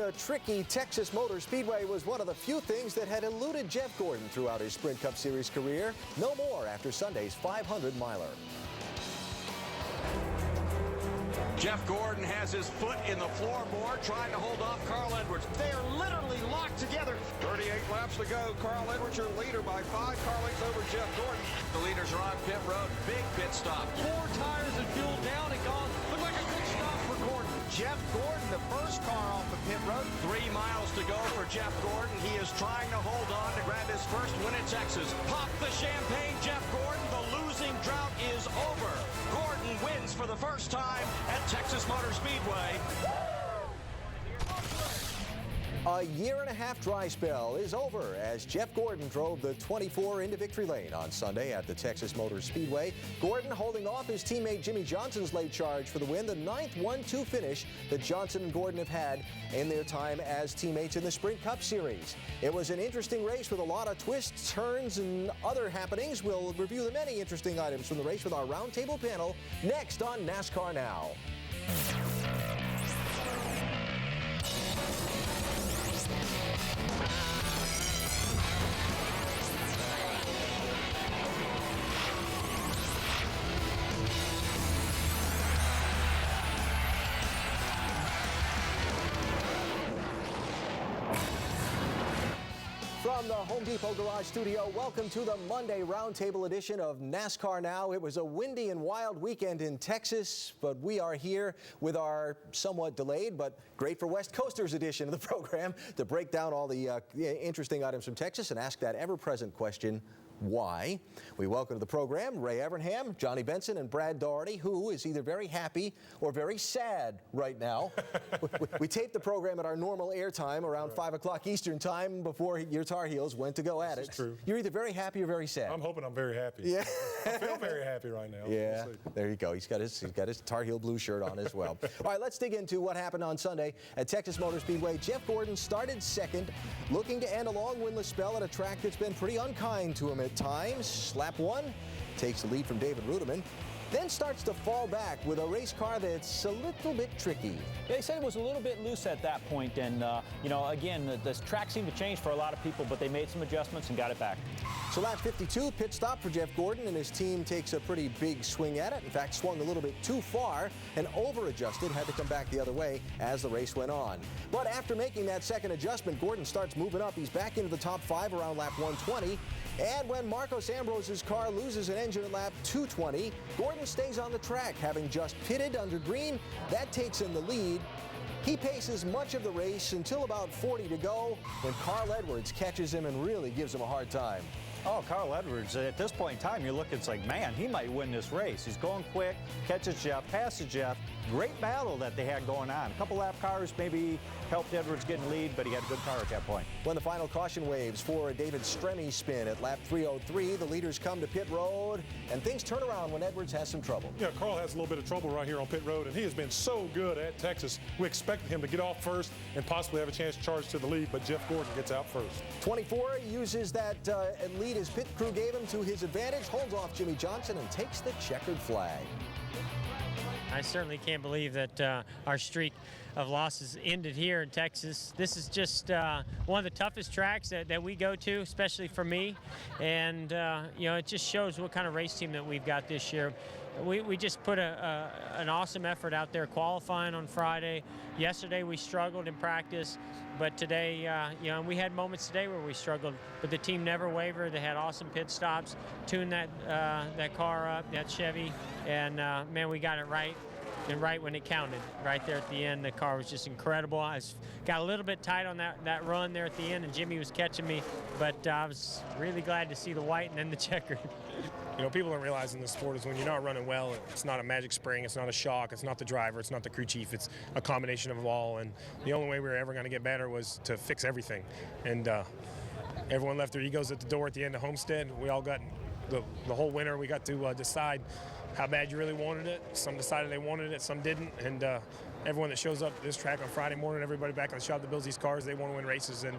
a tricky Texas Motor Speedway was one of the few things that had eluded Jeff Gordon throughout his Sprint Cup Series career. No more after Sunday's 500-miler. Jeff Gordon has his foot in the floorboard trying to hold off Carl Edwards. They are literally locked together. 38 laps to go. Carl Edwards your leader by 5 car lengths over Jeff Gordon. The leaders are on pit road. Big pit stop. 4 tires and fuel down and gone. Looked like a good stop for Gordon. Jeff Gordon, the first car off the pit road. 3 miles to go for Jeff Gordon. He is trying to hold on to grab his first win at Texas. Pop the champagne, Jeff Gordon. The losing drought is over. Gordon wins for the first time at Texas Motor Speedway. A year-and-a-half dry spell is over as Jeff Gordon drove the 24 into victory lane on Sunday at the Texas Motor Speedway. Gordon holding off his teammate Jimmy Johnson's late charge for the win, the 9th 1-2 finish that Johnson and Gordon have had in their time as teammates in the Sprint Cup Series. It was an interesting race with a lot of twists, turns, and other happenings. We'll review the many interesting items from the race with our roundtable panel next on NASCAR Now. From the Home Depot Garage Studio, welcome to the Monday Roundtable edition of NASCAR Now. It was a windy and wild weekend in Texas, but we are here with our somewhat delayed but great for West Coasters edition of the program to break down all the interesting items from Texas and ask that ever-present question, why? We welcome to the program Ray Evernham, Johnny Benson, and Brad Daugherty, who is either very happy or very sad right now. We taped the program at our normal airtime around 5 o'clock Eastern time before your Tar Heels went to go at it. This is true. You're either very happy or very sad. I'm hoping I'm very happy. Yeah. I feel very happy right now. Yeah, there you go. He's got his Tar Heel blue shirt on as well. All right, let's dig into what happened on Sunday at Texas Motor Speedway. Jeff Gordon started second, looking to end a long winless spell at a track that's been pretty unkind to him at times. Lap 1 takes the lead from David Ruderman, then starts to fall back with a race car that's a little bit tricky. They said it was a little bit loose at that point, and you know, again, the track seemed to change for a lot of people, but they made some adjustments and got it back. So lap 52, pit stop for Jeff Gordon, and his team takes a pretty big swing at it. In fact, swung a little bit too far and over-adjusted, had to come back the other way as the race went on. But after making that second adjustment, Gordon starts moving up. He's back into the top 5 around lap 120. And when Marcos Ambrose's car loses an engine at lap 220, Gordon stays on the track, having just pitted under green. That takes him the lead. He paces much of the race until about 40 to go when Carl Edwards catches him and really gives him a hard time. Oh, Carl Edwards, at this point in time, you're looking, it's like, man, he might win this race. He's going quick, catches Jeff, passes Jeff. Great battle that they had going on. A couple lap cars maybe helped Edwards get in lead, but he had a good car at that point. When the final caution waves for a David Stremme spin at lap 303, the leaders come to pit road, and things turn around when Edwards has some trouble. Yeah, Carl has a little bit of trouble right here on pit road, and he has been so good at Texas. We expected him to get off first and possibly have a chance to charge to the lead, but Jeff Gordon gets out first. 24 uses that lead his pit crew gave him to his advantage, holds off Jimmy Johnson, and takes the checkered flag. I certainly can't believe that our streak of losses ended here in Texas. This is just one of the toughest tracks that we go to, especially for me. And, you know, it just shows what kind of race team that we've got this year. We just put an awesome effort out there qualifying on Friday. Yesterday we struggled in practice, but today, you know, we had moments today where we struggled, but the team never wavered. They had awesome pit stops, tuned that car up, that Chevy, and man, we got it right. And right when it counted, right there at the end, the car was just incredible. I got a little bit tight on that run there at the end, and Jimmy was catching me, but I was really glad to see the white and then the checkered. You know, people don't realize in this sport is when you're not running well, it's not a magic spring, it's not a shock, it's not the driver, it's not the crew chief, it's a combination of them all. And the only way we were ever going to get better was to fix everything. And everyone left their egos at the door at the end of Homestead. We all got the whole winter. We got to decide how bad you really wanted it. Some decided they wanted it, some didn't, and everyone that shows up to this track on Friday morning, everybody back in the shop that builds these cars, they want to win races. And,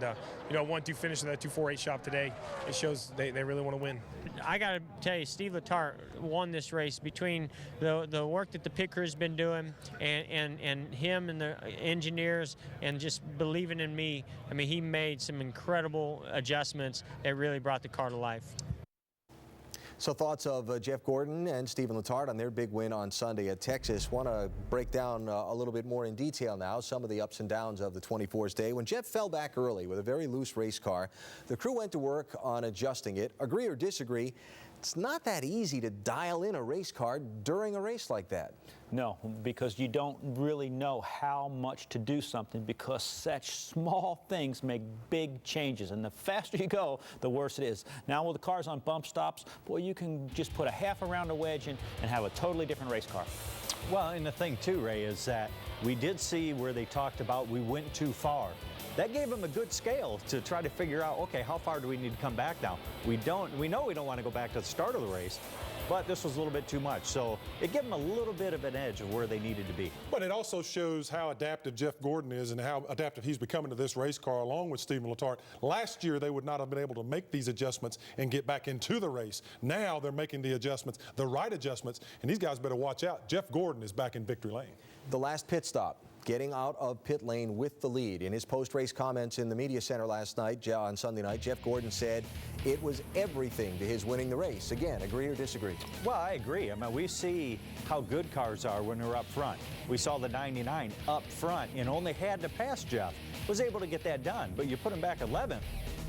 1-2 finish in that 248 shop today, it shows they really want to win. I got to tell you, Steve Letarte won this race between the work that the pit crew has been doing and him and the engineers and just believing in me. I mean, he made some incredible adjustments that really brought the car to life. So thoughts of Jeff Gordon and Stephen Letarte on their big win on Sunday at Texas. Want to break down a little bit more in detail now some of the ups and downs of the 24's day. When Jeff fell back early with a very loose race car, the crew went to work on adjusting it. Agree or disagree, it's not that easy to dial in a race car during a race like that. No, because you don't really know how much to do something, because such small things make big changes, and the faster you go, the worse it is. Now with the cars on bump stops, boy, you can just put a half a round of wedge in and have a totally different race car. Well, and the thing too, Ray, is that we did see where they talked about we went too far. That gave them a good scale to try to figure out, okay, how far do we need to come back now? We know we don't want to go back to the start of the race, but this was a little bit too much. So it gave them a little bit of an edge of where they needed to be. But it also shows how adaptive Jeff Gordon is and how adaptive he's becoming to this race car along with Stephen Letarte. Last year, they would not have been able to make these adjustments and get back into the race. Now they're making the adjustments, the right adjustments, and these guys better watch out. Jeff Gordon is back in victory lane. The last pit stop, getting out of pit lane with the lead. In his post-race comments in the media center last night, on Sunday night, Jeff Gordon said it was everything to his winning the race. Again, agree or disagree? Well, I agree. I mean, we see how good cars are when they're up front. We saw the 99 up front and only had to pass Jeff. Was able to get that done, but you put him back 11th.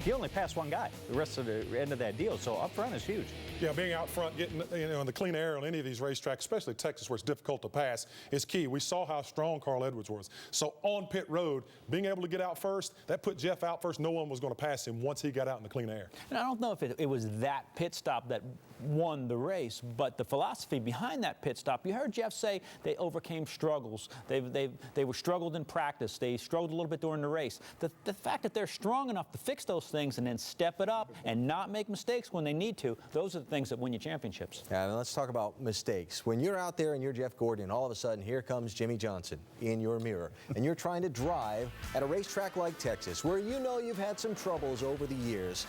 He only passed one guy the rest of the end of that deal, so up front is huge. Yeah, being out front, getting in the clean air on any of these racetracks, especially Texas where it's difficult to pass, is key. We saw how strong Carl Edwards was. So on pit road, being able to get out first, that put Jeff out first. No one was going to pass him once he got out in the clean air. And I don't know if it was that pit stop that won the race, but the philosophy behind that pit stop, you heard Jeff say they overcame struggles. They were struggled in practice. They struggled a little bit during the race. The fact that they're strong enough to fix those things and then step it up and not make mistakes when they need to, those are the things that win you championships. Yeah, let's talk about mistakes. When you're out there and you're Jeff Gordon, and all of a sudden here comes Jimmy Johnson in your mirror, and you're trying to drive at a racetrack like Texas, where you know you've had some troubles over the years.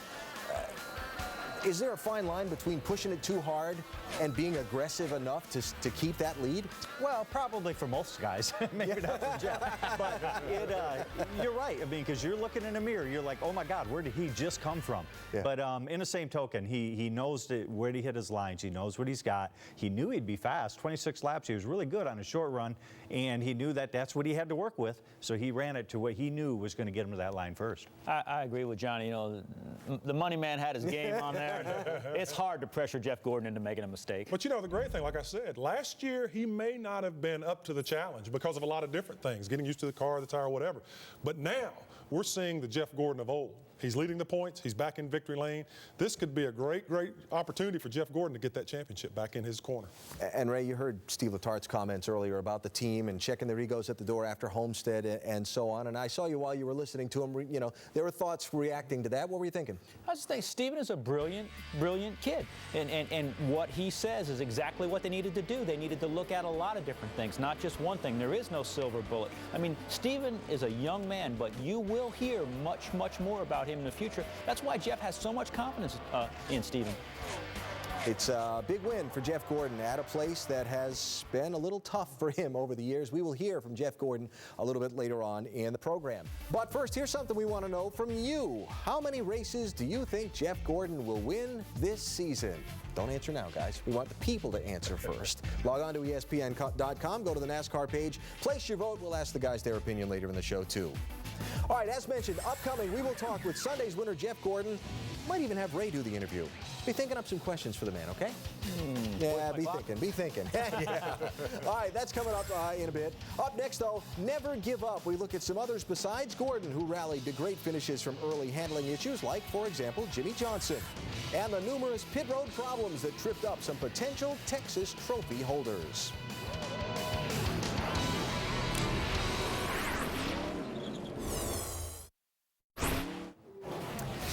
Is there a fine line between pushing it too hard and being aggressive enough to keep that lead? Well, probably for most guys, maybe not for Jeff. But you're right. I mean, because you're looking in a mirror, you're like, oh my God, where did he just come from? Yeah. But in the same token, he knows where he hit his lines. He knows what he's got. He knew he'd be fast. 26 laps. He was really good on a short run, and he knew that that's what he had to work with. So he ran it to what he knew was going to get him to that line first. I agree with Johnny. You know, the money man had his game on there. It's hard to pressure Jeff Gordon into making a mistake. But you know, the great thing, like I said, last year he may not have been up to the challenge because of a lot of different things, getting used to the car, the tire, whatever. But now we're seeing the Jeff Gordon of old. He's leading the points. He's back in victory lane. This could be a great opportunity for Jeff Gordon to get that championship back in his corner. And Ray, you heard Steve Letarte's comments earlier about the team and checking their egos at the door after Homestead and so on. And I saw you while you were listening to him. You know, there were thoughts reacting to that. What were you thinking? I just think Steven is a brilliant kid. And what he says is exactly what they needed to do. They needed to look at a lot of different things, not just one thing. There is no silver bullet. I mean, Steven is a young man, but you will hear much, much more about him in the future. That's why Jeff has so much confidence in Steven. It's a big win for Jeff Gordon at a place that has been a little tough for him over the years. We will hear from Jeff Gordon a little bit later on in the program. But first, here's something we want to know from you. How many races do you think Jeff Gordon will win this season? Don't answer now, guys. We want the people to answer first. Log on to ESPN.com, go to the NASCAR page, place your vote. We'll ask the guys their opinion later in the show, too. All right, as mentioned, upcoming, we will talk with Sunday's winner, Jeff Gordon. Might even have Ray do the interview. Be thinking up some questions for the man, okay? Yeah, be thinking. Yeah. All right, that's coming up in a bit. Up next, though, never give up. We look at some others besides Gordon who rallied to great finishes from early handling issues, like, for example, Jimmy Johnson, and the numerous pit road problems that tripped up some potential Texas trophy holders.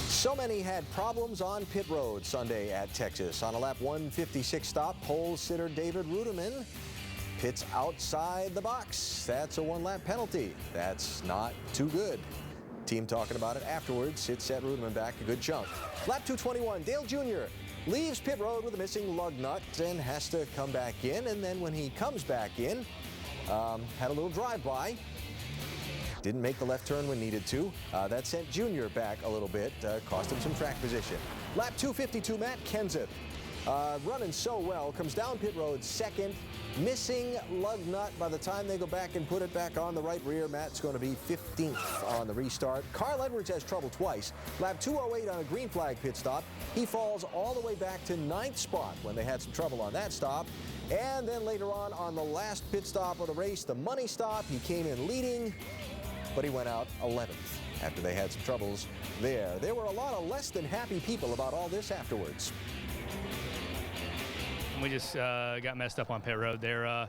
So many had problems on pit road Sunday at Texas. On a lap 156 stop, pole sitter David Ruderman pits outside the box. That's a one-lap penalty. That's not too good. Team talking about it afterwards. It set Ruderman back a good chunk. Lap 221, Dale Jr. leaves pit road with a missing lug nut and has to come back in. And then when he comes back in, had a little drive-by. Didn't make the left turn when needed to. That sent Jr. back a little bit, cost him some track position. Lap 252, Matt Kenseth, running so well, comes down pit road second, missing lug nut. By the time they go back and put it back on the right rear, Matt's going to be 15th on the restart. Carl Edwards has trouble twice. Lap 208 on a green flag pit stop. He falls all the way back to 9th spot when they had some trouble on that stop. And then later on the last pit stop of the race, the money stop, he came in leading, but he went out 11th after they had some troubles there. There were a lot of less than happy people about all this afterwards. We just got messed up on pit road there.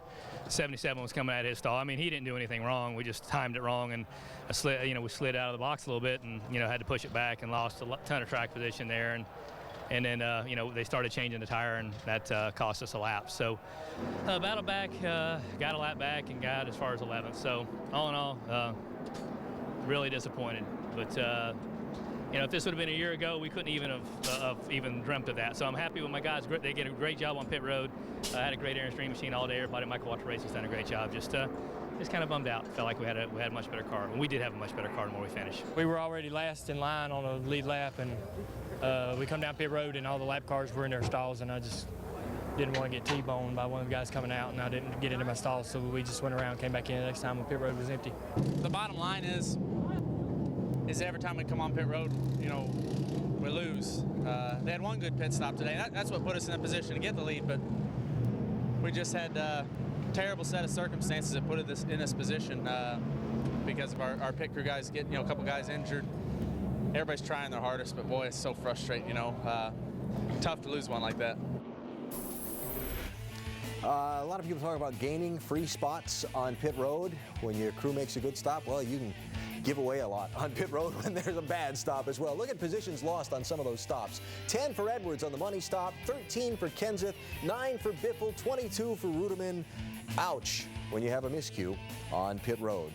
77 was coming out of his stall. I mean, he didn't do anything wrong. We just timed it wrong, and we slid out of the box a little bit, and had to push it back and lost a ton of track position there. And then they started changing the tire, and that cost us a lap. So battle back, got a lap back, and got as far as 11th. So all in all, really disappointed. But if this would have been a year ago, we couldn't even have even dreamt of that. So I'm happy with my guys. They did a great job on pit road. I had a great air and stream machine all day. Everybody at Michael Walker Racing's done a great job. Just kind of bummed out. Felt like we had a much better car. And we did have a much better car the more we finished. We were already last in line on a lead lap, and we come down pit road, and all the lap cars were in their stalls, and I just didn't want to get T-boned by one of the guys coming out, and I didn't get into my stall, so we just went around, came back in the next time when pit road was empty. The bottom line is every time we come on pit road, we lose. They had one good pit stop today. That's what put us in a position to get the lead, but we just had a terrible set of circumstances that put us in this position because of our pit crew guys getting, a couple guys injured. Everybody's trying their hardest, but boy, it's so frustrating, tough to lose one like that. A lot of people talk about gaining free spots on pit road. When your crew makes a good stop, well, you can give away a lot on pit road when there's a bad stop as well. Look at positions lost on some of those stops. 10 for Edwards on the money stop, 13 for Kenseth, 9 for Biffle, 22 for Ruderman. Ouch when you have a miscue on pit road.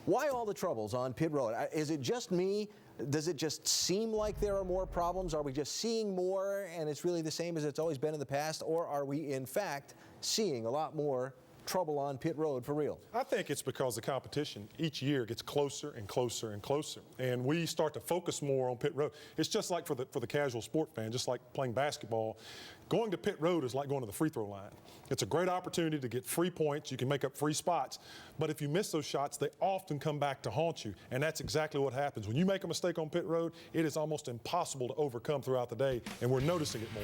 Why all the troubles on pit road? Is it just me? Does it just seem like there are more problems? Are we just seeing more and it's really the same as it's always been in the past? Or are we, in fact, seeing a lot more trouble on pit road for real? I think it's because the competition each year gets closer and closer and closer, and we start to focus more on pit road. It's just like for the casual sport fan, just like playing basketball. Going to pit road is like going to the free throw line. It's a great opportunity to get free points. You can make up free spots, but if you miss those shots, they often come back to haunt you, and that's exactly what happens. When you make a mistake on pit road, it is almost impossible to overcome throughout the day, and we're noticing it more.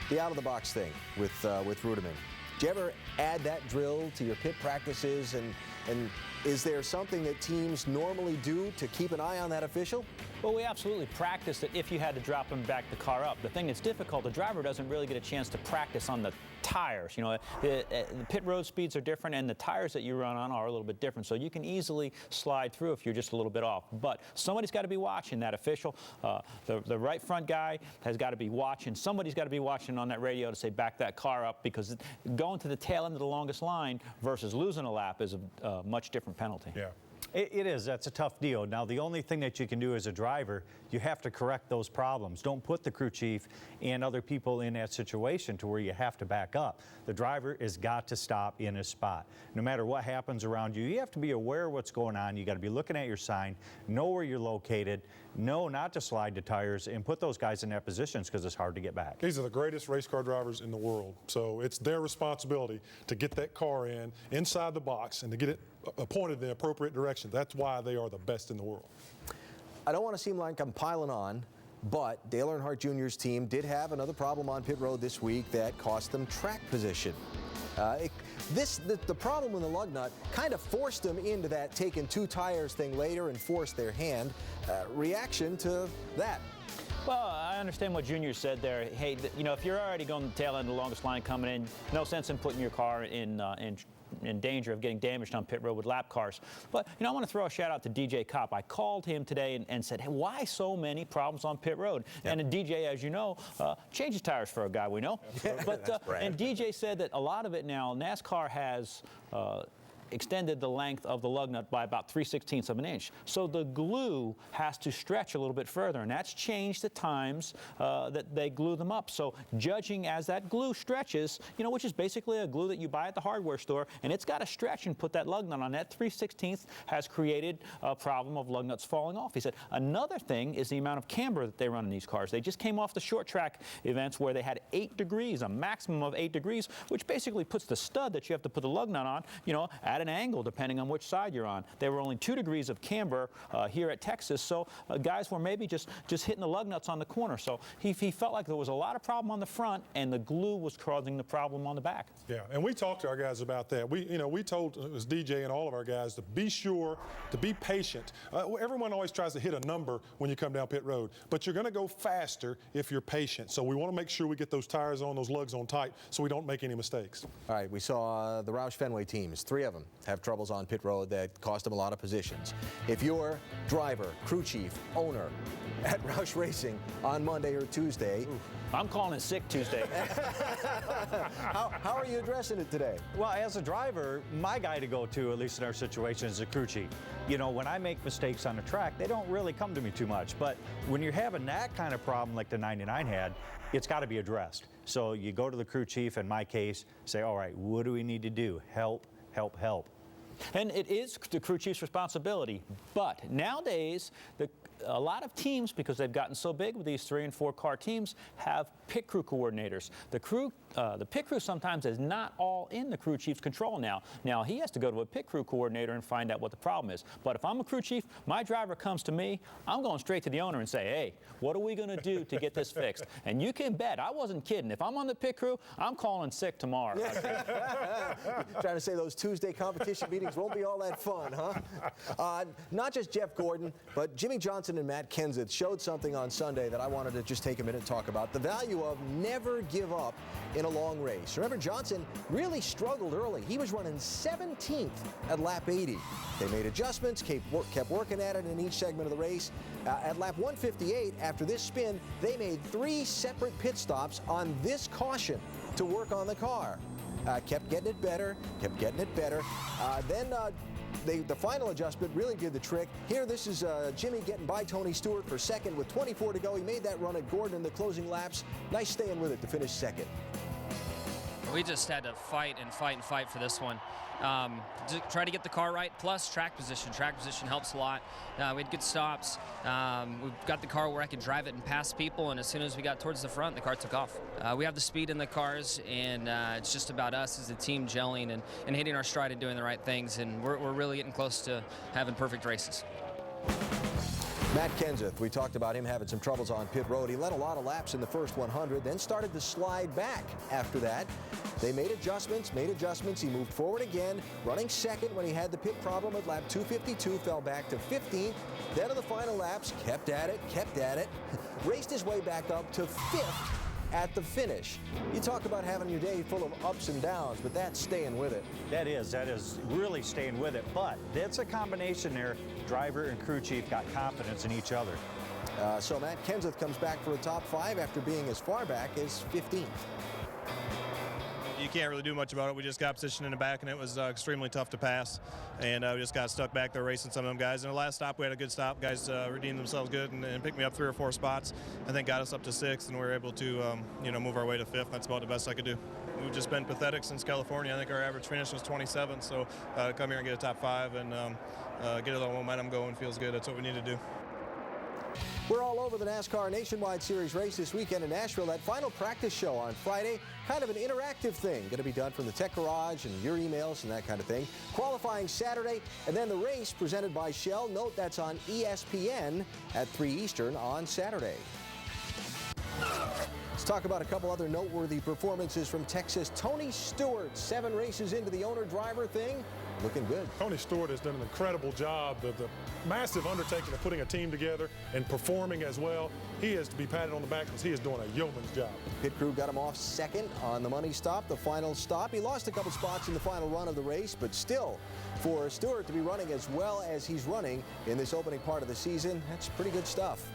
The out-of-the-box thing with Ruderman. Do you ever add that drill to your pit practices, and is there something that teams normally do to keep an eye on that official? Well, we absolutely practiced it if you had to drop him back the car up. The thing that's difficult, the driver doesn't really get a chance to practice on the tires. The pit road speeds are different, and the tires that you run on are a little bit different. So you can easily slide through if you're just a little bit off. But somebody's got to be watching that official. The right front guy has got to be watching. Somebody's got to be watching on that radio to say back that car up, because going to the tail end of the longest line versus losing a lap is a much different penalty. Yeah. It is. That's a tough deal. Now, the only thing that you can do as a driver, you have to correct those problems. Don't put the crew chief and other people in that situation to where you have to back up. The driver has got to stop in his spot. No matter what happens around you, you have to be aware of what's going on. You got to be looking at your sign, know where you're located, know not to slide the tires, and put those guys in their positions because it's hard to get back. These are the greatest race car drivers in the world, so it's their responsibility to get that car inside the box and to get it pointed in the appropriate direction. That's why they are the best in the world. I don't want to seem like I'm piling on, but Dale Earnhardt Jr.'s team did have another problem on pit road this week that cost them track position. The problem with the lug nut kind of forced them into that taking two tires thing later and forced their hand. Reaction to that? Well, I understand what Junior said there. Hey, if you're already going to the tail end of the longest line coming in, no sense in putting your car in in danger of getting damaged on pit road with lap cars. But, you know, I want to throw a shout out to DJ Kopp. I called him today and said, hey, why so many problems on pit road? Yep. And DJ, as you know, changes tires for a guy we know. But and DJ said that a lot of it now, NASCAR has extended the length of the lug nut by about 3/16 of an inch. So the glue has to stretch a little bit further, and that's changed the times that they glue them up. So judging as that glue stretches, you know, which is basically a glue that you buy at the hardware store, and it's got to stretch and put that lug nut on. That 3/16 has created a problem of lug nuts falling off. He said another thing is the amount of camber that they run in these cars. They just came off the short track events where they had 8 degrees, a maximum of 8 degrees, which basically puts the stud that you have to put the lug nut on, you know, at an angle depending on which side you're on. There were only 2 degrees of camber here at Texas, so guys were maybe just hitting the lug nuts on the corner. So he felt like there was a lot of problem on the front, and the glue was causing the problem on the back. Yeah, and we talked to our guys about that. We told as DJ and all of our guys to be sure, to be patient. Everyone always tries to hit a number when you come down pit road, but you're going to go faster if you're patient. So we want to make sure we get those tires on, those lugs on tight, so we don't make any mistakes. All right, we saw the Roush Fenway teams. 3 of them have troubles on pit road that cost them a lot of positions. If you're driver, crew chief, owner at Roush Racing on Monday or Tuesday, I'm calling it sick Tuesday. how are you addressing it today? Well, as a driver, my guy to go to, at least in our situation, is the crew chief. You know, when I make mistakes on the track, they don't really come to me too much. But when you're having that kind of problem like the 99 had, it's got to be addressed. So you go to the crew chief, in my case, say, all right, what do we need to do? Help, help, help. And it is the crew chief's responsibility. But nowadays, a lot of teams, because they've gotten so big with these 3- and 4-car teams, have pit crew coordinators. The pit crew sometimes is not all in the crew chief's control now. Now, he has to go to a pit crew coordinator and find out what the problem is. But if I'm a crew chief, my driver comes to me, I'm going straight to the owner and say, hey, what are we going to do to get this fixed? And you can bet, I wasn't kidding. If I'm on the pit crew, I'm calling sick tomorrow. Trying to say those Tuesday competition meetings won't be all that fun, huh? Not just Jeff Gordon, but Jimmy Johnson and Matt Kenseth showed something on Sunday that I wanted to just take a minute and talk about. The value of never give up in a long race. Remember, Johnson really struggled early. He was running 17th at lap 80. They made adjustments, kept working at it in each segment of the race. At lap 158, after this spin, they made 3 separate pit stops on this caution to work on the car. Kept getting it better, then the final adjustment really did the trick. Here, this is Jimmy getting by Tony Stewart for second with 24 to go. He made that run at Gordon in the closing laps. Nice staying with it to finish second. We just had to fight and fight for this one. Try to get the car right, plus track position. Track position helps a lot. We had good stops. We've got the car where I can drive it and pass people, and as soon as we got towards the front, the car took off. We have the speed in the cars, and it's just about us as a team gelling and hitting our stride and doing the right things, and we're really getting close to having perfect races. Matt Kenseth, we talked about him having some troubles on pit road. He led a lot of laps in the first 100, then started to slide back after that. They made adjustments. He moved forward again, running second when he had the pit problem at lap 252, fell back to 15th. Then in the final laps, kept at it, raced his way back up to 5th at the finish. You talk about having your day full of ups and downs, but that's staying with it. That is really staying with it. But that's a combination there. Driver and crew chief got confidence in each other. So Matt Kenseth comes back for a top 5 after being as far back as 15th. You can't really do much about it. We just got positioned in the back, and it was extremely tough to pass. And we just got stuck back there racing some of them guys. And the last stop, we had a good stop. Guys redeemed themselves good and picked me up 3 or 4 spots. I think got us up to 6th, and we were able to move our way to 5th. That's about the best I could do. We've just been pathetic since California. I think our average finish was 27. So come here and get a top 5 and get a little momentum going feels good. That's what we need to do. We're all over the NASCAR Nationwide Series race this weekend in Nashville. That final practice show on Friday, kind of an interactive thing. Going to be done from the Tech Garage and your emails and that kind of thing. Qualifying Saturday, and then the race presented by Shell. Note that's on ESPN at 3 Eastern on Saturday. Let's talk about a couple other noteworthy performances from Texas. Tony Stewart, 7 races into the owner-driver thing, looking good. Tony Stewart has done an incredible job. The massive undertaking of putting a team together and performing as well. He is to be patted on the back because he is doing a yeoman's job. Pit crew got him off second on the money stop, the final stop. He lost a couple spots in the final run of the race, but still, for Stewart to be running as well as he's running in this opening part of the season, that's pretty good stuff.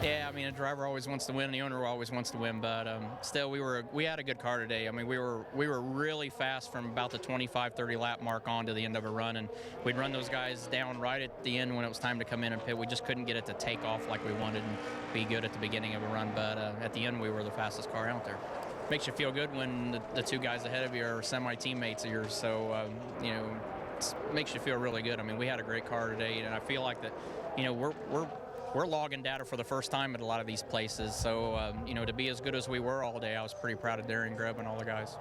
Yeah, I mean, a driver always wants to win, and the owner always wants to win. But still, we had a good car today. I mean, we were really fast from about the 25-30 lap mark on to the end of a run, and we'd run those guys down right at the end when it was time to come in and pit. We just couldn't get it to take off like we wanted and be good at the beginning of a run. But at the end, we were the fastest car out there. Makes you feel good when the 2 guys ahead of you are semi-teammates of yours. So you know, it makes you feel really good. I mean, we had a great car today, and I feel like that, you know, we're logging data for the first time at a lot of these places. So, you know, to be as good as we were all day, I was pretty proud of Darren Grubb and all the guys.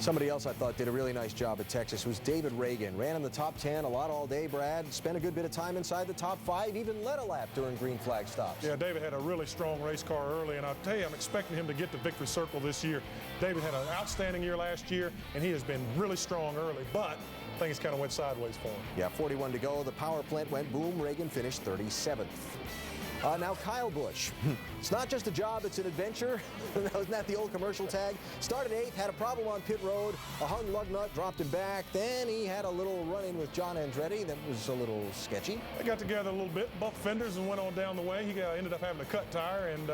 Somebody else I thought did a really nice job at Texas was David Reagan. Ran in the top 10 a lot all day, Brad. Spent a good bit of time inside the top 5, even led a lap during green flag stops. Yeah, David had a really strong race car early, and I'll tell you, I'm expecting him to get to victory circle this year. David had an outstanding year last year, and he has been really strong early, but things kind of went sideways for him. Yeah, 41 to go. The power plant went boom. Reagan finished 37th. Now Kyle Busch. It's not just a job, it's an adventure. Wasn't that the old commercial tag? Started 8th, had a problem on pit road. A hung lug nut dropped him back. Then he had a little run-in with John Andretti that was a little sketchy. They got together a little bit, bumped fenders, and went on down the way. He ended up having a cut tire and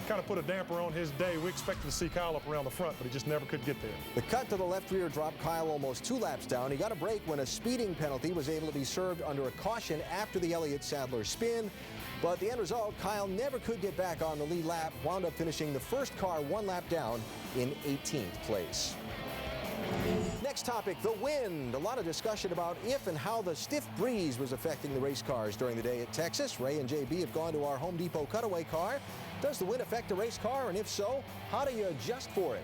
kind of put a damper on his day. We expected to see Kyle up around the front, but he just never could get there. The cut to the left rear dropped Kyle almost 2 laps down. He got a break when a speeding penalty was able to be served under a caution after the Elliott Sadler spin. But the end result, Kyle never could get back on the lead lap, wound up finishing the first car 1 lap down in 18th place. Next topic, the wind. A lot of discussion about if and how the stiff breeze was affecting the race cars during the day at Texas. Ray and JB have gone to our Home Depot cutaway car. Does the wind affect a race car? And if so, how do you adjust for it?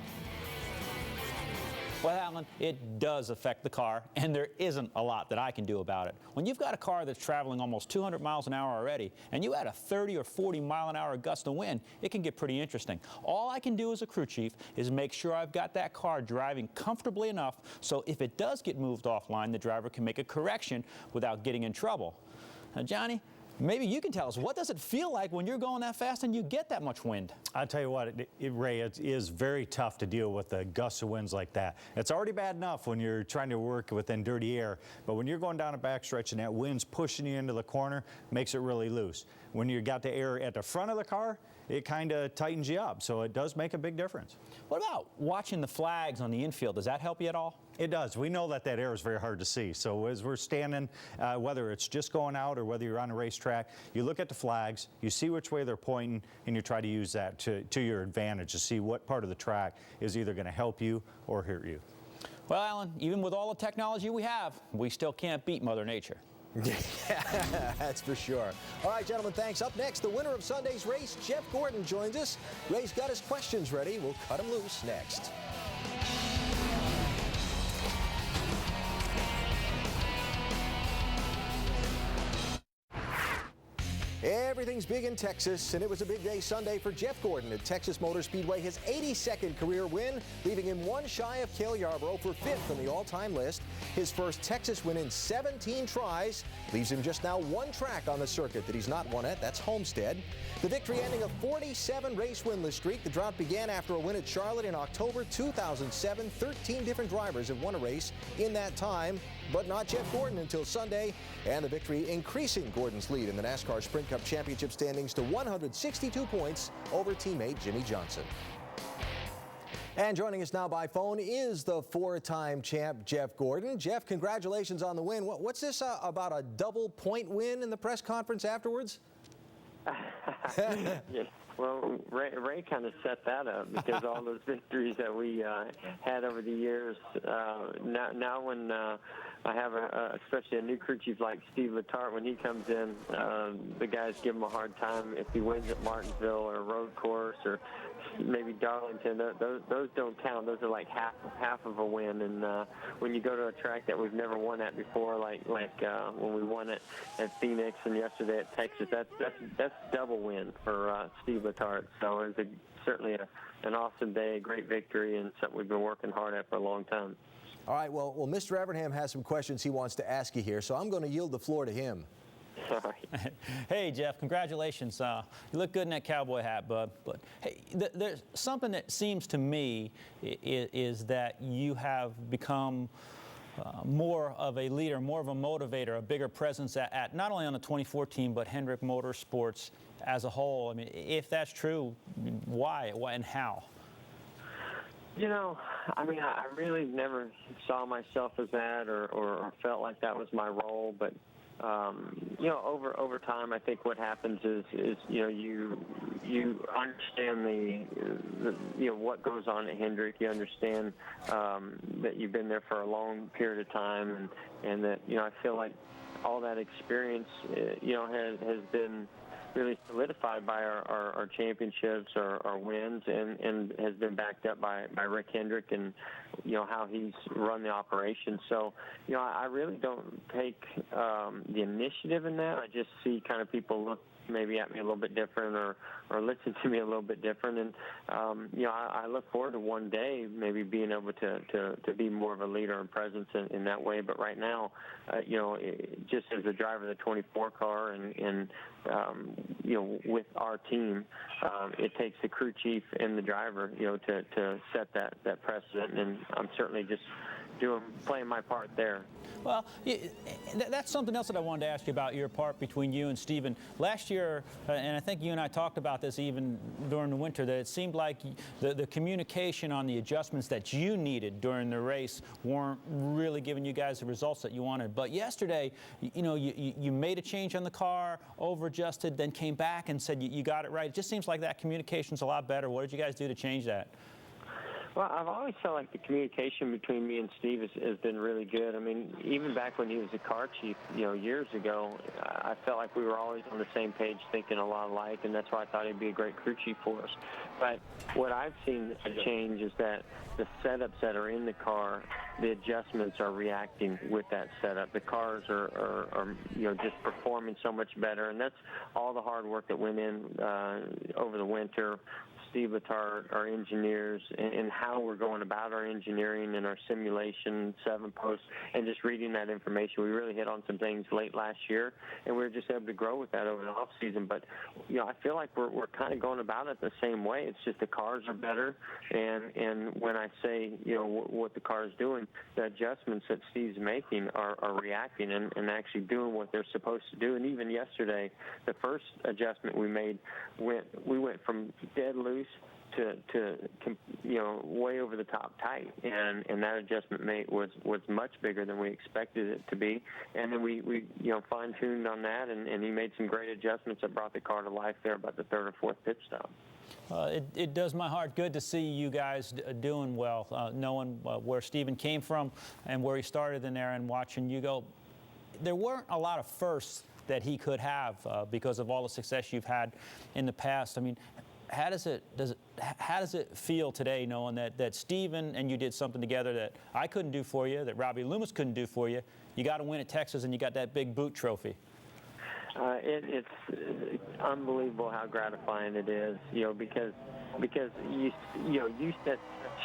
Well, Alan, it does affect the car, and there isn't a lot that I can do about it. When you've got a car that's traveling almost 200 miles an hour already, and you add a 30 or 40 mile an hour gust of wind, it can get pretty interesting. All I can do as a crew chief is make sure I've got that car driving comfortably enough so if it does get moved offline, the driver can make a correction without getting in trouble. Now, Johnny, maybe you can tell us, what does it feel like when you're going that fast and you get that much wind? I'll tell you what, Ray, it is very tough to deal with the gusts of winds like that. It's already bad enough when you're trying to work within dirty air, but when you're going down a backstretch and that wind's pushing you into the corner, makes it really loose. When you got the air at the front of the car, it kind of tightens you up, so it does make a big difference. What about watching the flags on the infield? Does that help you at all? It does. We know that air is very hard to see. So as we're standing, whether it's just going out or whether you're on a racetrack, you look at the flags, you see which way they're pointing, and you try to use that to your advantage to see what part of the track is either going to help you or hurt you. Well, Alan, even with all the technology we have, we still can't beat Mother Nature. Yeah, that's for sure. All right, gentlemen, thanks. Up next, the winner of Sunday's race, Jeff Gordon, joins us. Ray's got his questions ready. We'll cut him loose next. Everything's big in Texas, and it was a big day Sunday for Jeff Gordon at Texas Motor Speedway. His 82nd career win, leaving him 1 shy of Cale Yarborough for 5th on the all-time list. His first Texas win in 17 tries, leaves him just now 1 track on the circuit that he's not won at. That's Homestead. The victory ending a 47-race winless streak. The drought began after a win at Charlotte in October 2007. 13 different drivers have won a race in that time, but not Jeff Gordon until Sunday, and the victory increasing Gordon's lead in the NASCAR Sprint Cup Championship standings to 162 points over teammate Jimmy Johnson. And joining us now by phone is the 4-time champ Jeff Gordon. Jeff, congratulations on the win. What's this about, a double-point win in the press conference afterwards? Yes. Well, Ray kind of set that up because all those victories that we had over the years. Now when I have especially a new crew chief like Steve Letarte, when he comes in, the guys give him a hard time if he wins at Martinsville or a road course or maybe Darlington. Those don't count. Those are like half of a win. And when you go to a track that we've never won at before, like when we won it at Phoenix and yesterday at Texas, that's double win for Steve Letarte. So it was certainly an awesome day, a great victory, and something we've been working hard at for a long time. All right, well, Mr. Evernham has some questions he wants to ask you here, so I'm going to yield the floor to him. All right. Hey, Jeff, congratulations. You look good in that cowboy hat, bud. But hey, there's something that seems to me is that you have become more of a leader, more of a motivator, a bigger presence at not only on the 2014, but Hendrick Motorsports as a whole. I mean, if that's true, why and how? You know, I mean, I really never saw myself as that or felt like that was my role. But, you know, over time, I think what happens is you know, you understand the you know, what goes on at Hendrick. You understand that you've been there for a long period of time, and that, you know, I feel like all that experience, you know, has been really solidified by our championships, our wins, and has been backed up by Rick Hendrick and, you know, how he's run the operation. So, you know, I really don't take the initiative in that. I just see kind of people look maybe at me a little bit different or listen to me a little bit different. And, you know, I look forward to one day maybe being able to be more of a leader and presence in that way. But right now, you know, just as a driver of the 24 car and you know, with our team, it takes the crew chief and the driver, you know, to set that precedent. And I'm certainly just playing my part there. Well, that's something else that I wanted to ask you about, your part between you and Steven. Last year, and I think you and I talked about this even during the winter, that it seemed like the communication on the adjustments that you needed during the race weren't really giving you guys the results that you wanted. But yesterday, you know, you made a change on the car, over-adjusted, then came back and said you got it right. It just seems like that communication's a lot better. What did you guys do to change that? Well, I've always felt like the communication between me and Steve has been really good. I mean, even back when he was a car chief, you know, years ago, I felt like we were always on the same page, thinking a lot alike, and that's why I thought he'd be a great crew chief for us. But what I've seen change is that the setups that are in the car, the adjustments are reacting with that setup. The cars are you know, just performing so much better, and that's all the hard work that went in over the winter. Steve Letarte, our engineers, and how we're going about our engineering and our simulation, 7-post, and just reading that information. We really hit on some things late last year, and we were just able to grow with that over the off season. But, you know, I feel like we're kind of going about it the same way. It's just the cars are better, and when I say, you know, what the car is doing, the adjustments that Steve's making are reacting and actually doing what they're supposed to do. And even yesterday, the first adjustment we made, we went from dead loose to you know, way over the top tight, and that adjustment was much bigger than we expected it to be. And then we you know, fine-tuned on that, and he made some great adjustments that brought the car to life there about the third or fourth pit stop. It does my heart good to see you guys doing well, knowing where Steven came from and where he started in there, and watching you go. There weren't a lot of firsts that he could have because of all the success you've had in the past. I mean, how does it feel today, knowing that Steven and you did something together that I couldn't do for you, that Robbie Loomis couldn't do for you? You got to win at Texas, and you got that big boot trophy. It's unbelievable how gratifying it is, you know, because you set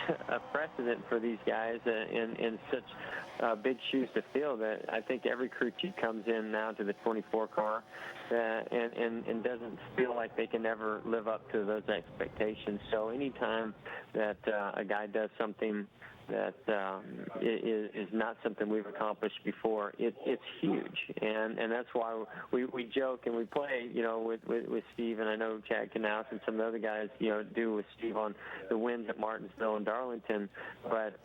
such a precedent for these guys in such big shoes to fill that I think every crew chief comes in now to the 24 car and doesn't feel like they can ever live up to those expectations. So anytime that a guy does something that is not something we've accomplished before, it's huge, and that's why we joke and we play, you know, with Steve, and I know Chad Knaus and some of the other guys, you know, do with Steve on the wins at Martinsville and Darlington. But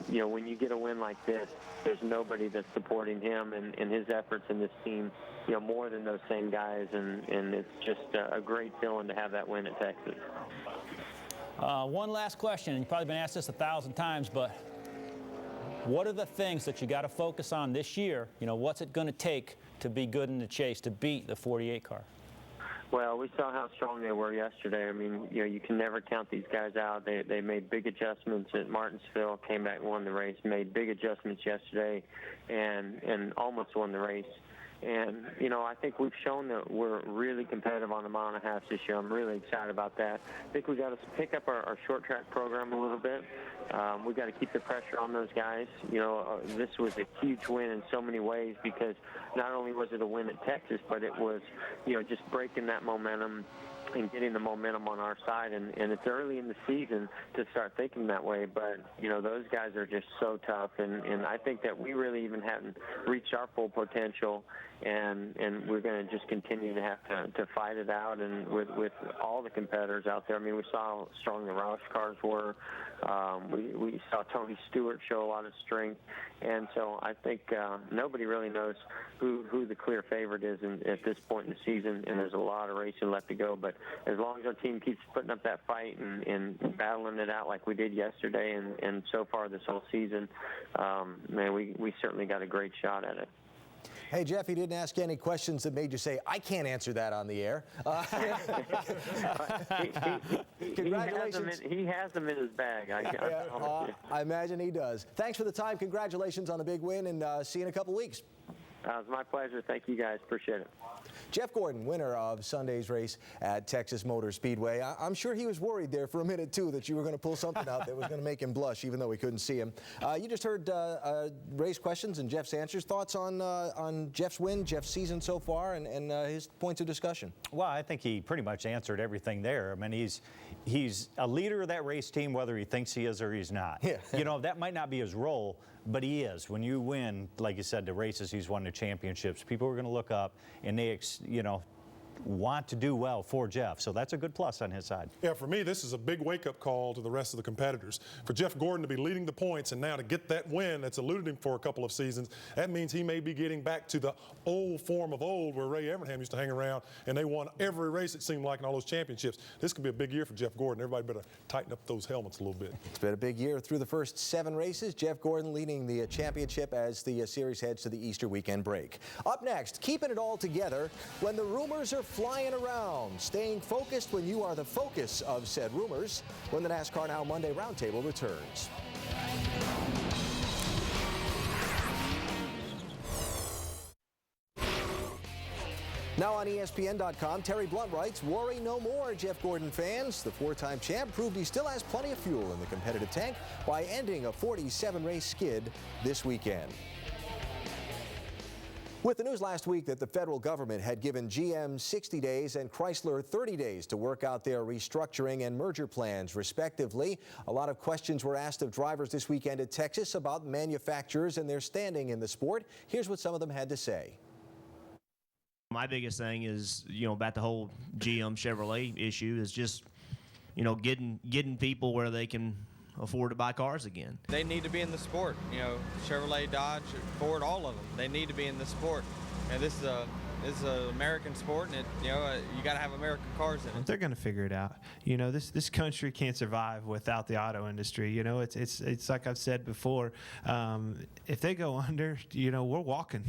you know, when you get a win like this, there's nobody that's supporting him and his efforts in this team, you know, more than those same guys, and it's just a great feeling to have that win at Texas. One last question. You've probably been asked this 1,000 times, but what are the things that you got to focus on this year? You know, what's it going to take to be good in the chase, to beat the 48 car? Well, we saw how strong they were yesterday. I mean, you know, you can never count these guys out. They made big adjustments at Martinsville, came back and won the race, made big adjustments yesterday, and almost won the race. And, you know, I think we've shown that we're really competitive on the mile and a half this year. I'm really excited about that. I think we've got to pick up our short track program a little bit. We've got to keep the pressure on those guys. You know, this was a huge win in so many ways because not only was it a win at Texas, but it was, you know, just breaking that momentum and getting the momentum on our side, and it's early in the season to start thinking that way, but, you know, those guys are just so tough, and I think that we really even haven't reached our full potential, and we're going to just continue to have to fight it out, and with all the competitors out there. I mean, we saw how strong the Roush cars were. We saw Tony Stewart show a lot of strength, and so I think nobody really knows who the clear favorite is at this point in the season, and there's a lot of racing left to go, but as long as our team keeps putting up that fight and battling it out like we did yesterday and so far this whole season, man, we certainly got a great shot at it. Hey, Jeff, he didn't ask any questions that made you say, I can't answer that on the air. Congratulations. He has them in his bag. I imagine he does. Thanks for the time. Congratulations on the big win, and see you in a couple weeks. It was my pleasure. Thank you, guys. Appreciate it. Jeff Gordon, winner of Sunday's race at Texas Motor Speedway. I'm sure he was worried there for a minute, too, that you were going to pull something out that was going to make him blush, even though we couldn't see him. You just heard Ray's questions and Jeff's answers. Thoughts on Jeff's win, Jeff's season so far, and his points of discussion? Well, I think he pretty much answered everything there. I mean, he's a leader of that race team, whether he thinks he is or he's not. Yeah. You know, that might not be his role, but he is. When you win, like you said, the races he's won the championships, people are going to look up and they, you know, want to do well for Jeff. So that's a good plus on his side. Yeah, for me, this is a big wake-up call to the rest of the competitors. For Jeff Gordon to be leading the points and now to get that win that's eluded him for a couple of seasons, that means he may be getting back to the old form of old where Ray Evernham used to hang around and they won every race, it seemed like, in all those championships. This could be a big year for Jeff Gordon. Everybody better tighten up those helmets a little bit. It's been a big year through the first 7 races. Jeff Gordon leading the championship as the series heads to the Easter weekend break. Up next, keeping it all together when the rumors are flying around. Staying focused when you are the focus of said rumors when the NASCAR Now Monday Roundtable returns. Now on ESPN.com, Terry Blunt writes, worry no more, Jeff Gordon fans. The 4-time champ proved he still has plenty of fuel in the competitive tank by ending a 47-race skid this weekend. With the news last week that the federal government had given GM 60 days and Chrysler 30 days to work out their restructuring and merger plans, respectively, a lot of questions were asked of drivers this weekend at Texas about manufacturers and their standing in the sport. Here's what some of them had to say. My biggest thing is, you know, about the whole GM Chevrolet issue is just, you know, getting people where they can afford to buy cars again. They need to be in the sport. You know, Chevrolet, Dodge, Ford, all of them. They need to be in the sport. And this is an American sport, and you got to have American cars in it. They're going to figure it out. You know, this country can't survive without the auto industry. You know, it's like I've said before. If they go under, you know, we're walking.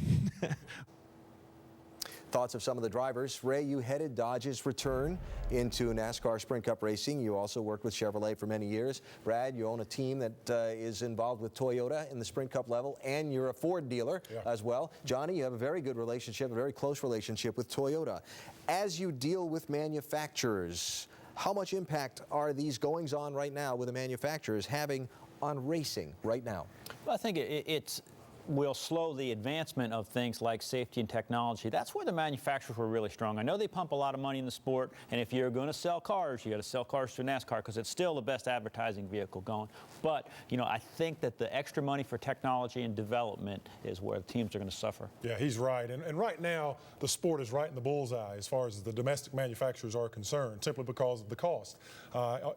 Thoughts of some of the drivers. Ray, you headed Dodge's return into NASCAR Sprint Cup racing. You also worked with Chevrolet for many years. Brad, you own a team that is involved with Toyota in the Sprint Cup level, and you're a Ford dealer as well. Johnny, you have a very good relationship, a very close relationship with Toyota. As you deal with manufacturers, how much impact are these goings-on right now with the manufacturers having on racing right now? Well, I think it's will slow the advancement of things like safety and technology. That's where the manufacturers were really strong. I know they pump a lot of money in the sport, and if you're going to sell cars, you got to sell cars to NASCAR because it's still the best advertising vehicle going. But, you know, I think that the extra money for technology and development is where the teams are going to suffer. Yeah, he's right. And right now, the sport is right in the bullseye as far as the domestic manufacturers are concerned, simply because of the cost.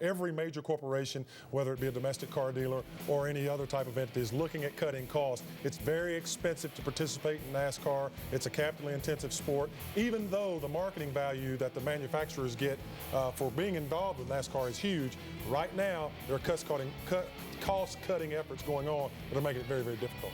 Every major corporation, whether it be a domestic car dealer or any other type of entity, is looking at cutting costs. It's very expensive to participate in NASCAR. It's a capitally intensive sport. Even though the marketing value that the manufacturers get for being involved with NASCAR is huge, right now there are cost-cutting efforts going on that are making it very, very difficult.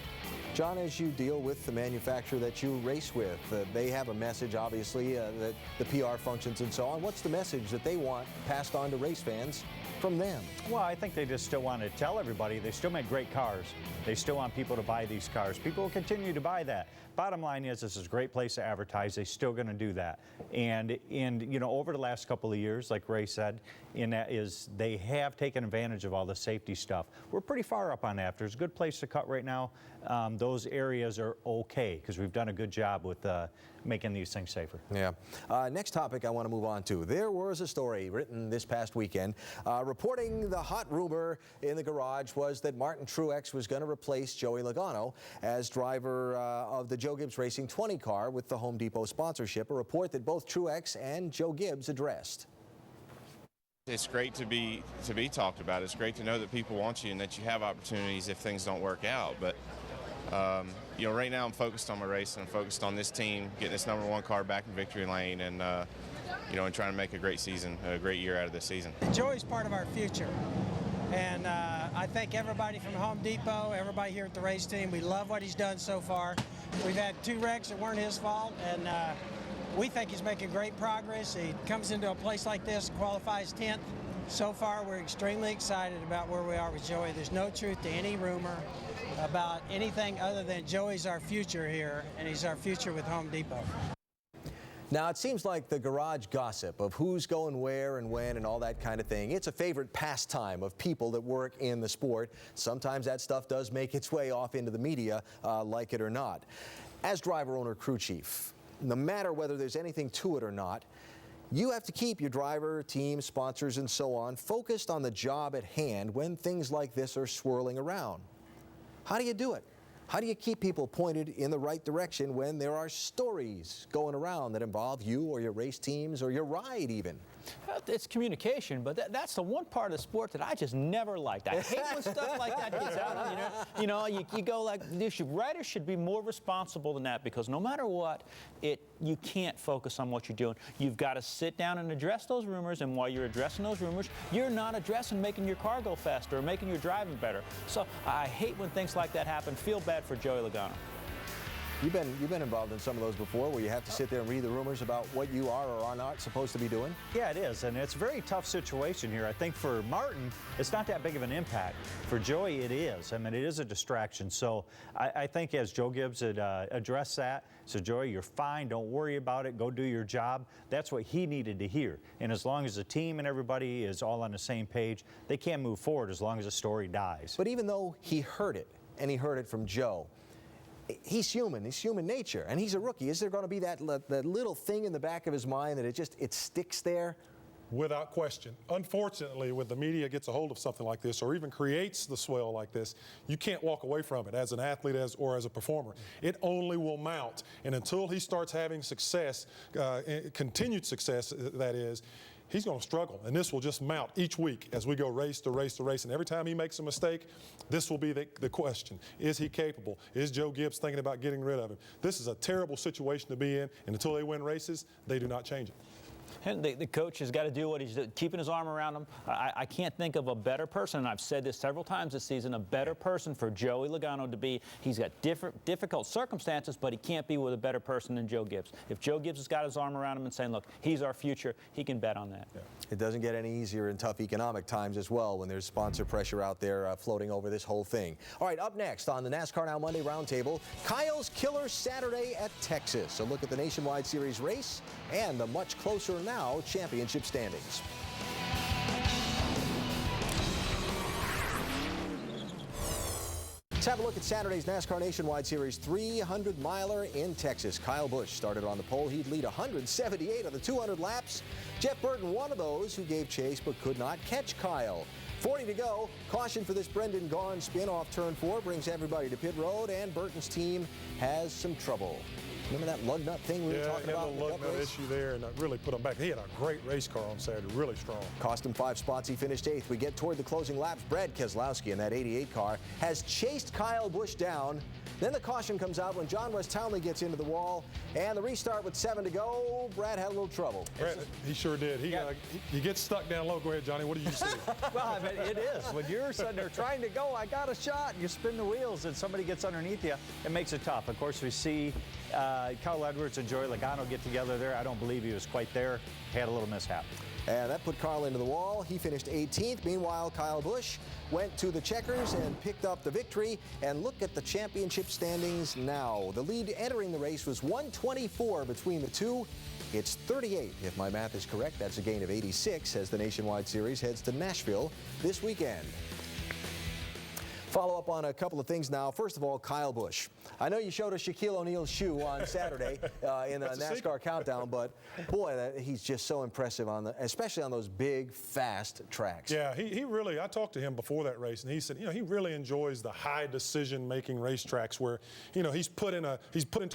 John, as you deal with the manufacturer that you race with, they have a message, obviously, that the PR functions and so on. What's the message that they want passed on to race fans from them? Well, I think they just still want to tell everybody they still make great cars. They still want people to buy these cars. People will continue to buy that. Bottom line is, this is a great place to advertise. They're still going to do that. And you know, over the last couple of years, like Ray said, they have taken advantage of all the safety stuff. We're pretty far up on that. There's a good place to cut right now. Those areas are okay because we've done a good job with making these things safer. Yeah. Next topic I want to move on to. There was a story written this past weekend reporting the hot rumor in the garage was that Martin Truex was going to replace Joey Logano as driver of the Joe Gibbs Racing 20 car with the Home Depot sponsorship, a report that both Truex and Joe Gibbs addressed. It's great to be talked about. It's great to know that people want you and that you have opportunities if things don't work out. But you know, right now I'm focused on my race and I'm focused on this team, getting this #1 car back in victory lane, and you know, and trying to make a great season, a great year out of this season. Joey's part of our future, and I thank everybody from Home Depot, everybody here at the race team. We love what he's done so far. We've had 2 wrecks that weren't his fault, and we think he's making great progress. He comes into a place like this, qualifies 10th. So far, we're extremely excited about where we are with Joey. There's no truth to any rumor about anything other than Joey's our future here, and he's our future with Home Depot. Now, it seems like the garage gossip of who's going where and when and all that kind of thing, it's a favorite pastime of people that work in the sport. Sometimes that stuff does make its way off into the media, like it or not. As driver, owner, crew chief, no matter whether there's anything to it or not, you have to keep your driver, team, sponsors, and so on focused on the job at hand when things like this are swirling around. How do you do it? How do you keep people pointed in the right direction when there are stories going around that involve you or your race teams or your ride even? It's communication, but that's the one part of the sport that I just never liked. I hate when stuff like that gets out. You go like, riders should be more responsible than that, because no matter what, you can't focus on what you're doing. You've got to sit down and address those rumors, and while you're addressing those rumors, you're not addressing making your car go faster or making your driving better. So I hate when things like that happen. Feel bad for Joey Logano. You've been involved in some of those before, where you have to sit there and read the rumors about what you are or are not supposed to be doing? Yeah, it is, and it's a very tough situation here. I think for Martin, it's not that big of an impact. For Joey, it is. I mean, it is a distraction. So I think as Joe Gibbs had addressed that, so Joey, you're fine, don't worry about it, go do your job. That's what he needed to hear. And as long as the team and everybody is all on the same page, they can't move forward as long as the story dies. But even though he heard it, and he heard it from Joe, he's human. He's human nature, and he's a rookie. Is there going to be that little thing in the back of his mind that it sticks there? Without question. Unfortunately, when the media gets a hold of something like this or even creates the swell like this, you can't walk away from it as an athlete or as a performer. It only will mount. And until he starts having success, continued success, that is, he's going to struggle, and this will just mount each week as we go race to race to race. And every time he makes a mistake, this will be the question. Is he capable? Is Joe Gibbs thinking about getting rid of him? This is a terrible situation to be in, and until they win races, they do not change it. And the coach has got to do what he's doing, keeping his arm around him. I can't think of a better person, and I've said this several times this season, a better person for Joey Logano to be. He's got difficult circumstances, but he can't be with a better person than Joe Gibbs. If Joe Gibbs has got his arm around him and saying, look, he's our future, he can bet on that. Yeah. It doesn't get any easier in tough economic times as well when there's sponsor pressure out there floating over this whole thing. All right, up next on the NASCAR Now Monday Roundtable, Kyle's Killer Saturday at Texas. A look at the Nationwide Series race and the much closer now championship standings. Let's have a look at Saturday's NASCAR Nationwide Series 300-miler in Texas. Kyle Busch started on the pole. He'd lead 178 of the 200 laps. Jeff Burton, one of those who gave chase but could not catch Kyle. 40 to go. Caution for this Brendan Gaughan spin off turn 4 brings everybody to pit road, and Burton's team has some trouble. Remember that lug nut thing we were talking about? Yeah, the lug nut issue there, and that really put him back. He had a great race car on Saturday, really strong. Cost him 5 spots. He finished 8th. We get toward the closing laps. Brad Keselowski in that 88 car has chased Kyle Busch down Then the caution comes out when John West Townley gets into the wall, and the restart with 7 to go. Brad had a little trouble. Brad, he sure did. He gets stuck down low. Go ahead, Johnny. What did you see? Well, I mean, it is. When you're sitting there trying to go, I got a shot, and you spin the wheels, and somebody gets underneath you, it makes it tough. Of course, we see Carl Edwards and Joey Logano get together there. I don't believe he was quite there. He had a little mishap. And that put Carl into the wall. He finished 18th. Meanwhile, Kyle Busch went to the checkers and picked up the victory. And look at the championship standings now. The lead entering the race was 124 between the two. It's 38, if my math is correct. That's a gain of 86 as the Nationwide Series heads to Nashville this weekend. Follow up on a couple of things now. First of all, Kyle Busch. I know you showed us Shaquille O'Neal's shoe on Saturday in the NASCAR countdown, but boy, he's just so impressive especially on those big, fast tracks. Yeah, he really. I talked to him before that race, and he said, he really enjoys the high decision-making racetracks where, he's put into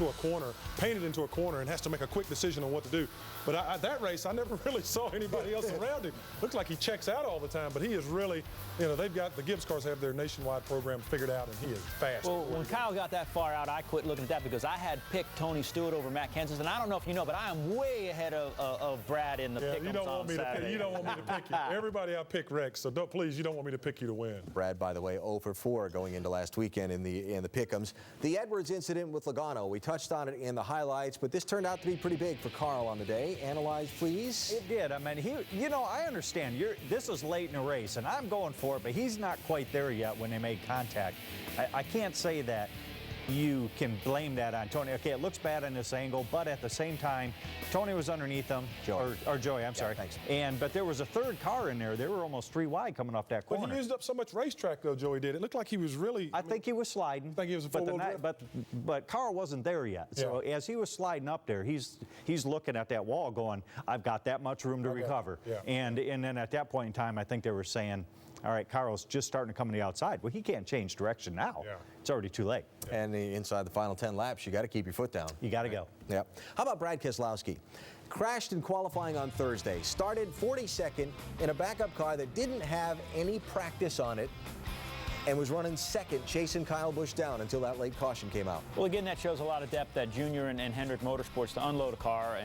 a corner, painted into a corner, and has to make a quick decision on what to do. But that race, I never really saw anybody else around him. Looks like he checks out all the time, but he is really, they've got the Gibbs cars have their nationwide program figured out, and he is fast. Well, when Kyle got that far out, I quit looking at that because I had picked Tony Stewart over Matt Kenseth, and I don't know if you know, but I am way ahead of Brad in the pick-ems you don't want on me Saturday. to pick, you don't want me to pick you. Everybody I pick Rex, so please, you don't want me to pick you to win. Brad, by the way, 0 for 4 going into last weekend in the pick-ems. The Edwards incident with Logano, we touched on it in the highlights, but this turned out to be pretty big for Carl on the day. Analyze, please. It did. I mean, I understand. This is late in the race, and I'm going for it, but he's not quite there yet when they made contact. I can't say that you can blame that on Tony. Okay, it looks bad on this angle, but at the same time, Tony was underneath him, or Joey, I'm sorry. Thanks. But there was a third car in there. They were almost 3 wide coming off that corner. But he used up so much racetrack, though, Joey did. It looked like he was really... I think he was sliding. I think he was a four-wheel drive. But Carl wasn't there yet. So as he was sliding up there, he's looking at that wall going, I've got that much room to recover. Yeah. And then at that point in time, I think they were saying, all right, Carl's just starting to come to the outside. Well, he can't change direction now. Yeah. It's already too late. And inside the final 10 laps, you got to keep your foot down. You got to go. Yep. How about Brad Keselowski? Crashed in qualifying on Thursday. Started 42nd in a backup car that didn't have any practice on it and was running second, chasing Kyle Busch down until that late caution came out. Well, again, that shows a lot of depth that Junior and Hendrick Motorsports to unload a car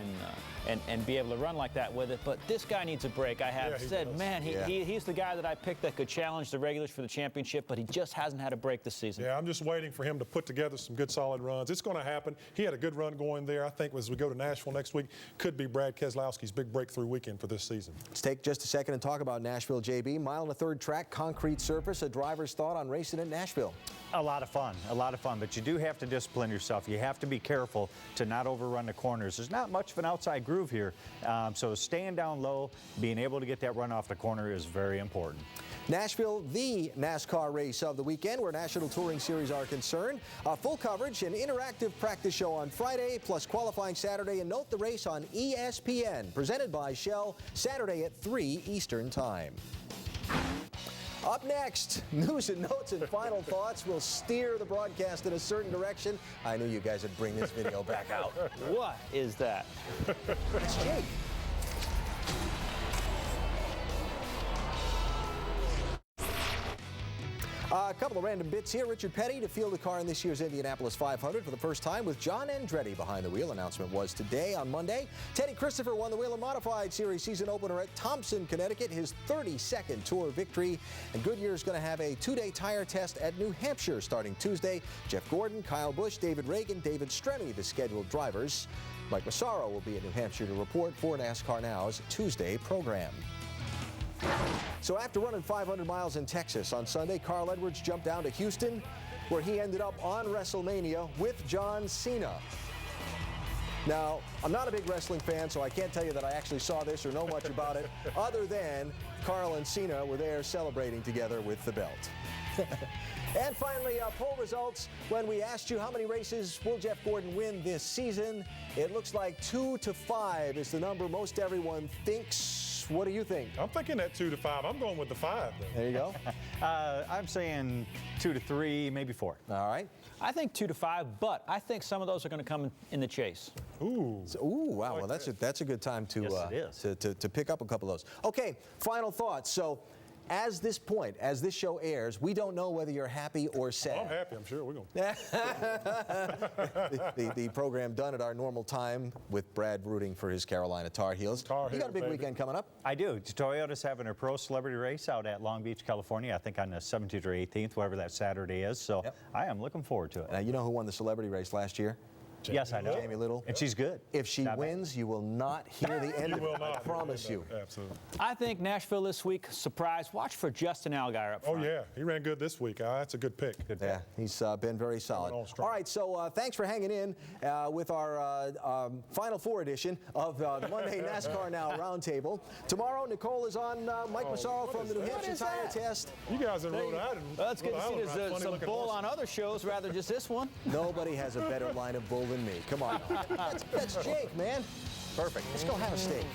and be able to run like that with it. But this guy needs a break. I have said, man, he's the guy that I picked that could challenge the regulars for the championship, but he just hasn't had a break this season. Yeah, I'm just waiting for him to put together some good, solid runs. It's going to happen. He had a good run going there. I think as we go to Nashville next week, could be Brad Keselowski's big breakthrough weekend for this season. Let's take just a second and talk about Nashville, JB. 1 1/3 track, concrete surface. A driver's thought on racing at Nashville. A lot of fun, but you do have to discipline yourself. You have to be careful to not overrun the corners. There's not much of an outside groove here, so staying down low, being able to get that run off the corner is very important. Nashville, the NASCAR race of the weekend where National Touring Series are concerned. Full coverage, an interactive practice show on Friday, plus qualifying Saturday, and note the race on ESPN, presented by Shell, Saturday at 3 Eastern Time. Up next, news and notes and final thoughts will steer the broadcast in a certain direction. I knew you guys would bring this video back out. What is that? It's Jake. A couple of random bits here. Richard Petty to field a car in this year's Indianapolis 500 for the first time with John Andretti behind the wheel. Announcement was today on Monday. Teddy Christopher won the Wheel and Modified Series season opener at Thompson, Connecticut, his 32nd Tour victory. And Goodyear's going to have a 2-day tire test at New Hampshire starting Tuesday. Jeff Gordon, Kyle Busch, David Reagan, David Stremme, the scheduled drivers. Mike Massaro will be at New Hampshire to report for NASCAR Now's Tuesday program. So after running 500 miles in Texas on Sunday, Carl Edwards jumped down to Houston, where he ended up on WrestleMania with John Cena. Now, I'm not a big wrestling fan, so I can't tell you that I actually saw this or know much about it, other than Carl and Cena were there celebrating together with the belt. And finally, poll results. When we asked you how many races will Jeff Gordon win this season, it looks like 2 to 5 is the number most everyone thinks. What do you think? I'm thinking that 2 to 5. I'm going with the 5. Then. There you go. I'm saying 2 to 3, maybe 4. All right. I think 2 to 5, but I think some of those are going to come in the chase. Ooh. Wow. Well, that's a good time to Yes, it is. to pick up a couple of those. Okay. Final thoughts. So, as this show airs, we don't know whether you're happy or sad. Well, I'm happy. I'm sure we're going. The program done at our normal time with Brad rooting for his Carolina Tar Heels. You got a big weekend coming up. I do. Toyota's having a pro celebrity race out at Long Beach, California, I think on the 17th or 18th, whatever that Saturday is. So I am looking forward to it. Now, you know who won the celebrity race last year? Yes, I know. Jamie Little. And she's good. If she wins, you will not hear the end of it. I promise you. Absolutely. I think Nashville this week, surprise. Watch for Justin Allgaier up front. Oh, yeah. He ran good this week. That's a good pick. Yeah, he's been very solid. All right, so thanks for hanging in with our Final Four edition of the Monday NASCAR Now Roundtable. Tomorrow, Nicole is on Mike Massaro from the New Hampshire Tire Test. You guys are Rhode Island. Well, it's good to see there's some bull on other shows rather than just this one. Nobody has a better line of bull than me. Come on. That's Jake, man. Perfect. Let's go have a steak.